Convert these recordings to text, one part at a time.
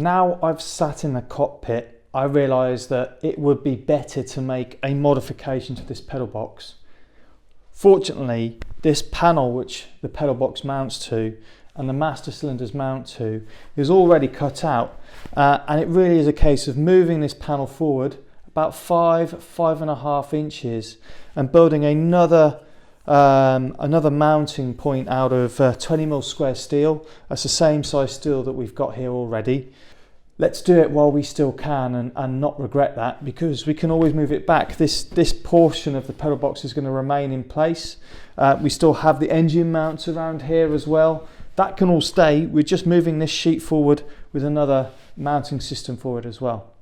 Now I've sat in the cockpit, I realised that it would be better to make a modification to this pedal box. Fortunately, this panel which the pedal box mounts to and the master cylinders mount to is already cut out, and it really is a case of moving this panel forward about 5.5 inches and building another mounting point out of 20mm square steel. That's the same size steel that we've got here already. Let's do it while we still can and not regret that, because we can always move it back. This portion of the pedal box is going to remain in place. We still have the engine mounts around here as well. That can all stay. We're just moving this sheet forward with another mounting system forward as well.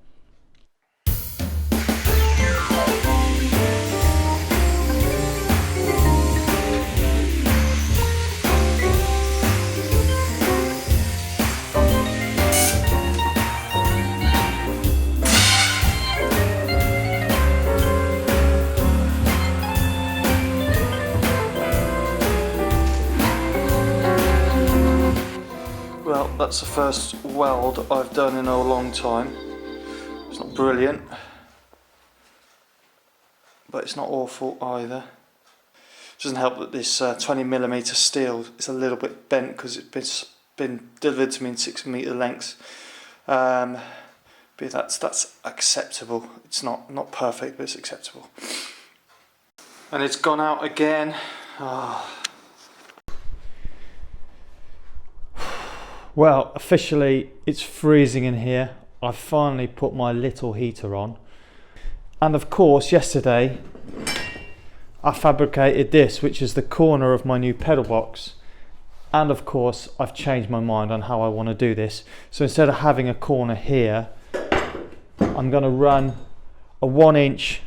Well, that's the first weld I've done in a long time. It's not brilliant, but it's not awful either. It doesn't help that this 20mm steel is a little bit bent because it's been delivered to me in 6mm lengths. But that's acceptable. It's not perfect, but it's acceptable. And it's gone out again. Well, officially it's freezing in here. I've finally put my little heater on. And of course, yesterday I fabricated this, which is the corner of my new pedal box. And of course, I've changed my mind on how I want to do this. So instead of having a corner here, I'm going to run a 1-inch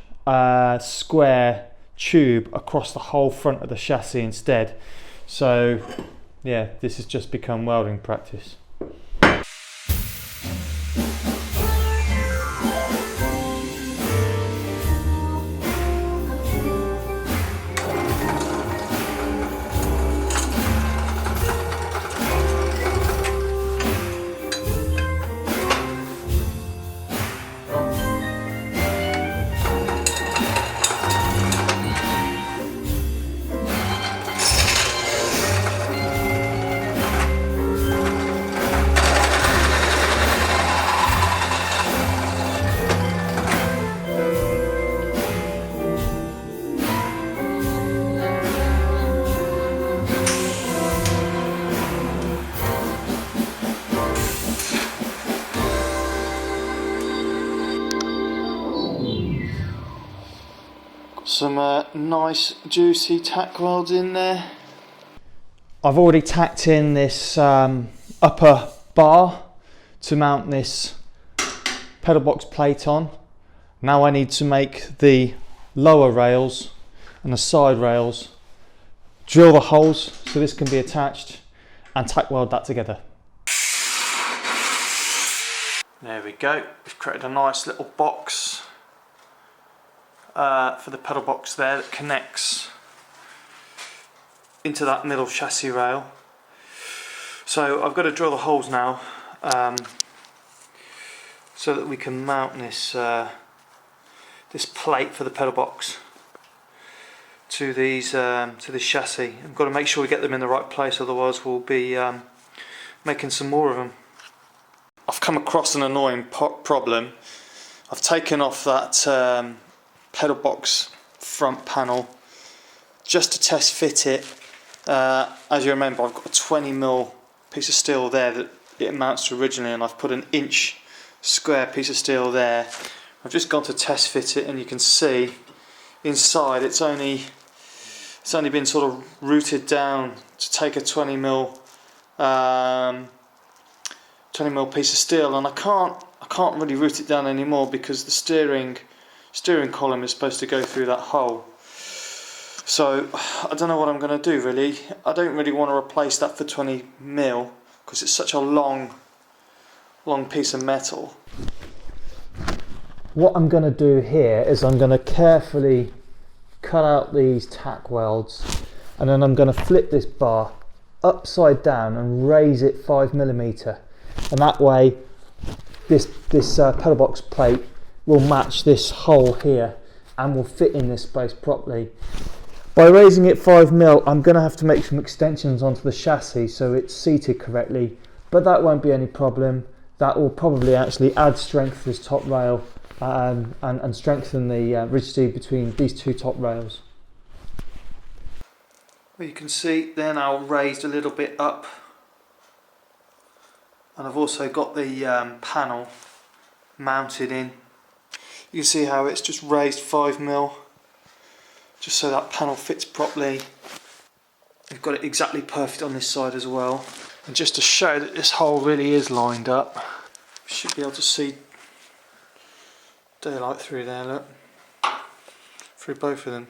square tube across the whole front of the chassis instead. So yeah, this has just become welding practice. Some nice juicy tack welds in there. I've already tacked in this upper bar to mount this pedal box plate on. Now I need to make the lower rails and the side rails, drill the holes so this can be attached, and tack weld that together. There we go, we've created a nice little box for the pedal box there that connects into that middle chassis rail. So I've got to drill the holes now so that we can mount this this plate for the pedal box to these to this chassis. I've got to make sure we get them in the right place, otherwise we'll be making some more of them. I've come across an annoying problem. I've taken off that pedal box front panel just to test fit it. As you remember, I've got a 20mm piece of steel there that it mounts to originally, and I've put an 1-inch square piece of steel there. I've just gone to test fit it, and you can see inside it's only been sort of routed down to take a 20mm piece of steel, and I can't really route it down anymore because the steering column is supposed to go through that hole. So I don't know what I'm going to do really. I don't really want to replace that for 20mm because it's such a long piece of metal. What I'm going to do here is I'm going to carefully cut out these tack welds, and then I'm going to flip this bar upside down and raise it 5mm, and that way this pedal box plate will match this hole here and will fit in this space properly. By raising it 5mm, I'm going to have to make some extensions onto the chassis so it's seated correctly, but that won't be any problem. That will probably actually add strength to this top rail and strengthen the rigidity between these two top rails. Well, you can see they're now raised a little bit up, and I've also got the panel mounted in. You can see how it's just raised 5mm, just so that panel fits properly. We've got it exactly perfect on this side as well. And just to show that this hole really is lined up, you should be able to see daylight through there, look, through both of them.